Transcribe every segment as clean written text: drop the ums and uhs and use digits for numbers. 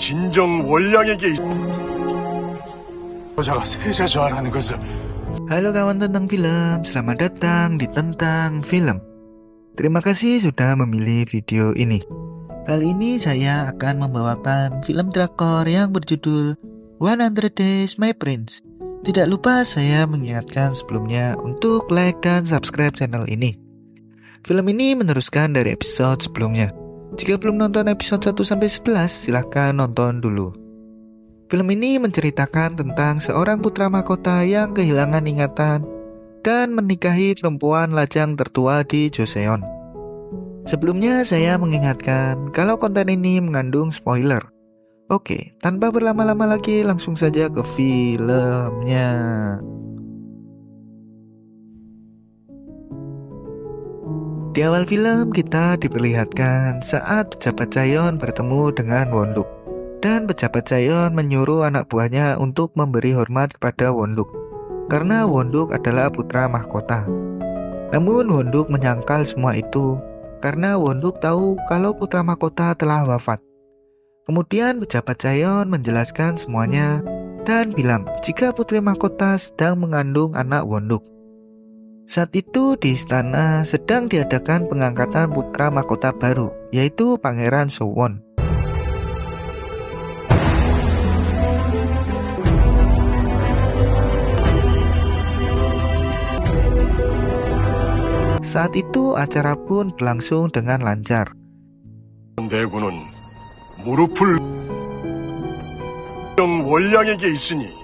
진정 원량에게 여자가 세자주하라는 것을. Halo kawan tentang film, selamat datang di Tentang Film. Terima kasih sudah memilih video ini. Kali ini saya akan membawakan film drakor yang berjudul 100 Days My Prince. Tidak lupa saya mengingatkan sebelumnya untuk like dan subscribe channel ini. Film ini meneruskan dari episode sebelumnya. Jika belum nonton episode 1-11, silahkan nonton dulu. Film ini menceritakan tentang seorang putra mahkota yang kehilangan ingatan dan menikahi perempuan lajang tertua di Joseon. Sebelumnya saya mengingatkan kalau konten ini mengandung spoiler. Oke, tanpa berlama-lama lagi langsung saja ke filmnya. Di awal film kita diperlihatkan saat pejabat Chaeyeon bertemu dengan Won-duk. Dan pejabat Chaeyeon menyuruh anak buahnya untuk memberi hormat kepada Won-duk karena Won-duk adalah putra mahkota. Namun Won-duk menyangkal semua itu karena Won-duk tahu kalau putra mahkota telah wafat. Kemudian pejabat Chaeyeon menjelaskan semuanya dan bilang jika putri mahkota sedang mengandung anak Won-duk. Saat itu di istana sedang diadakan pengangkatan putra mahkota baru, yaitu Pangeran Sowon. Saat itu acara pun berlangsung dengan lancar. 대군은 무릎을 원량에게 있으니.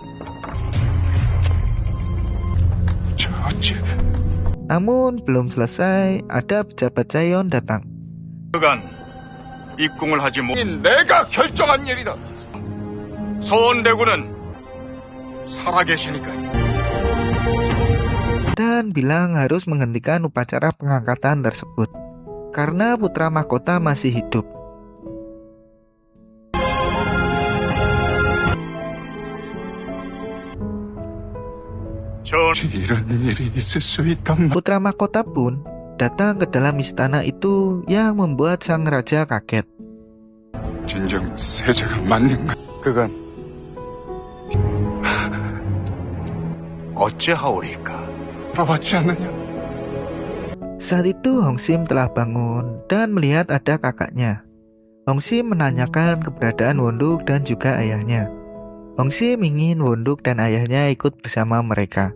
Namun belum selesai, ada pejabat Chaeyeon datang. 그간 입궁을 하지 못. 내가 결정한 일이다. 소원대군은 살아계시니까. Dan bilang harus menghentikan upacara pengangkatan tersebut karena putra mahkota masih hidup. Putra mahkota pun datang ke dalam istana itu yang membuat sang raja kaget. 진정 세자가 맞는가? 그건 어찌하오리까? Saat itu Hong Sim telah bangun dan melihat ada kakaknya. Hong Sim menanyakan keberadaan Won-duk dan juga ayahnya. Hong Sim ingin Won-duk dan ayahnya ikut bersama mereka.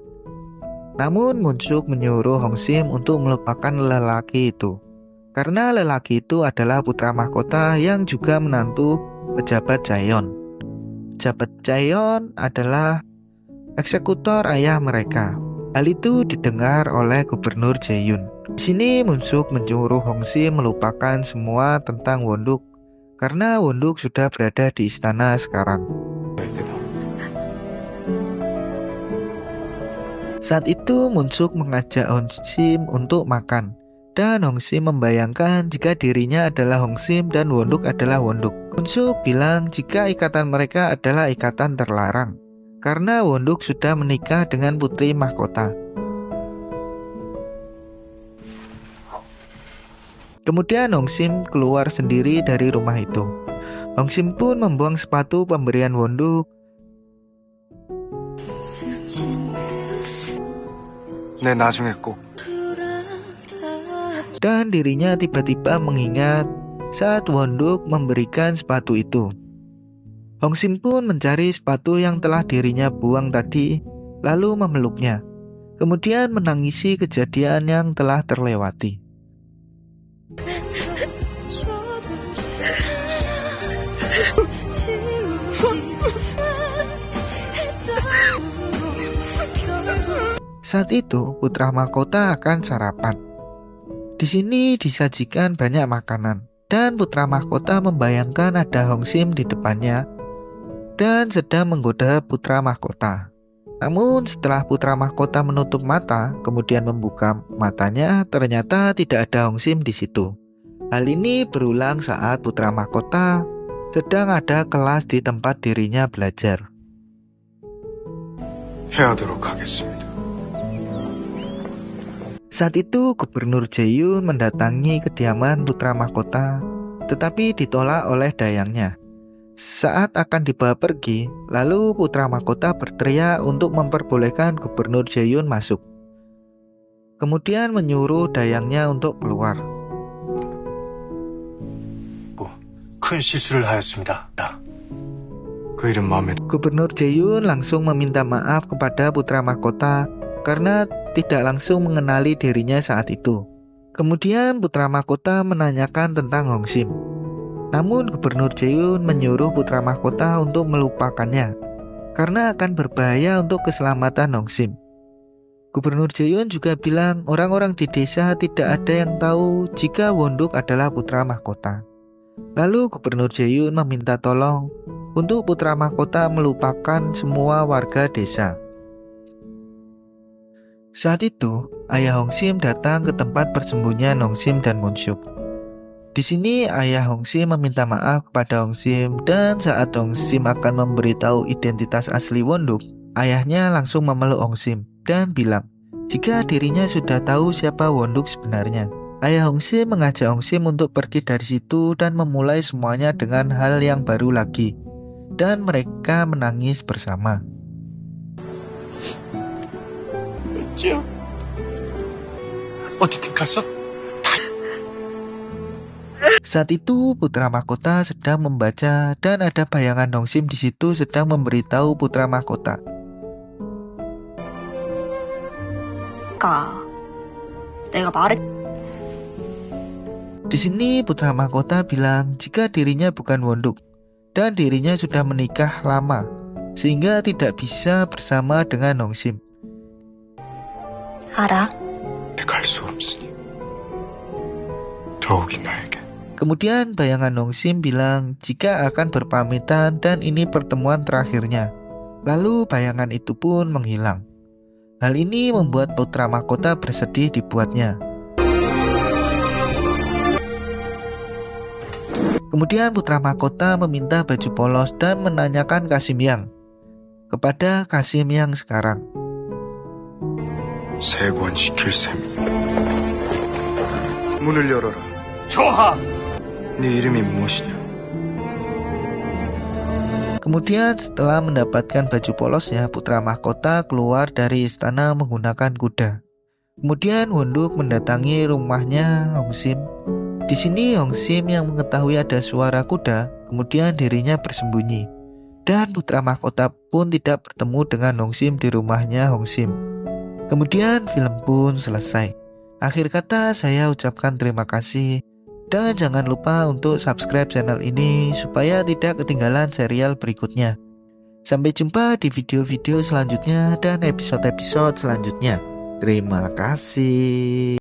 Namun Moon-suk menyuruh Hong Sim untuk melupakan lelaki itu karena lelaki itu adalah putra mahkota yang juga menantu pejabat Chaeyeon. Pejabat Chaeyeon adalah eksekutor ayah mereka. Hal itu didengar oleh Gubernur Jae-yoon. Di sini Moon-suk menyuruh Hong Sim melupakan semua tentang Won-duk karena Won-duk sudah berada di istana sekarang. Saat itu Moon-suk mengajak Hong Sim untuk makan dan Hong Sim membayangkan jika dirinya adalah Hong Sim dan Won-duk adalah Won-duk. Moon-suk bilang jika ikatan mereka adalah ikatan terlarang karena Won-duk sudah menikah dengan putri mahkota. Kemudian Hong Sim keluar sendiri dari rumah itu. Hong Sim pun membuang sepatu pemberian Won-duk. 내 나중에 꼭. Dan dirinya tiba-tiba mengingat saat Won-duk memberikan sepatu itu. Hong Sim pun mencari sepatu yang telah dirinya buang tadi, lalu memeluknya. Kemudian menangisi kejadian yang telah terlewati. Saat itu, putra mahkota akan sarapan. Di sini disajikan banyak makanan, dan putra mahkota membayangkan ada Hong Sim di depannya dan sedang menggoda putra mahkota. Namun setelah putra mahkota menutup mata, kemudian membuka matanya, ternyata tidak ada Hong Sim di situ. Hal ini berulang saat putra mahkota sedang ada kelas di tempat dirinya belajar. 헤어도록 하겠습니다. Saat itu Gubernur Jae-yoon mendatangi kediaman putra mahkota, tetapi ditolak oleh dayangnya. Saat akan dibawa pergi, lalu putra mahkota berteriak untuk memperbolehkan Gubernur Jae-yoon masuk. Kemudian menyuruh dayangnya untuk keluar. 큰 실수를 하였습니다. 그 이름 마음에 Gubernur Jae-yoon langsung meminta maaf kepada putra mahkota karena tidak langsung mengenali dirinya saat itu. Kemudian putra mahkota menanyakan tentang Hongsim. Namun Gubernur Jae-yoon menyuruh putra mahkota untuk melupakannya karena akan berbahaya untuk keselamatan Hongsim. Gubernur Jae-yoon juga bilang orang-orang di desa tidak ada yang tahu jika Won-duk adalah putra mahkota. Lalu Gubernur Jae-yoon meminta tolong untuk putra mahkota melupakan semua warga desa. Saat itu, ayah Hongsim datang ke tempat persembunyian Hongsim dan Moon-suk. Di sini ayah Hongsim meminta maaf kepada Hongsim dan saat Hongsim akan memberitahu identitas asli Won-duk, ayahnya langsung memeluk Hongsim dan bilang jika dirinya sudah tahu siapa Won-duk sebenarnya. Ayah Hongsim mengajak Hongsim untuk pergi dari situ dan memulai semuanya dengan hal yang baru lagi. Dan mereka menangis bersama. 어디든 갔어? Saat itu putra mahkota sedang membaca dan ada bayangan Hongsim di situ sedang memberitahu putra mahkota. Di sini putra mahkota bilang jika dirinya bukan Won-duk dan dirinya sudah menikah lama sehingga tidak bisa bersama dengan Hongsim. 갈 수 없으니 더욱이 나에게 Kemudian bayangan Hongsim bilang jika akan berpamitan dan ini pertemuan terakhirnya. Lalu bayangan itu pun menghilang. Hal ini membuat putra mahkota bersedih dibuatnya. Kemudian putra mahkota meminta baju polos dan menanyakan Kasim Yang kepada Kasim Yang sekarang. 세관시킬 셈이니 문을 열어라. 조하! 네 이름이 무엇이냐? Kemudian setelah mendapatkan baju polosnya, putra mahkota keluar dari istana menggunakan kuda. Kemudian Won-duk mendatangi rumahnya Hongsim. Di sini Hongsim yang mengetahui ada suara kuda, kemudian dirinya bersembunyi. Dan putra mahkota pun tidak bertemu dengan Hongsim di rumahnya Hongsim. Kemudian film pun selesai. Akhir kata saya ucapkan terima kasih. Dan jangan lupa untuk subscribe channel ini supaya tidak ketinggalan serial berikutnya. Sampai jumpa di video-video selanjutnya dan episode-episode selanjutnya. Terima kasih.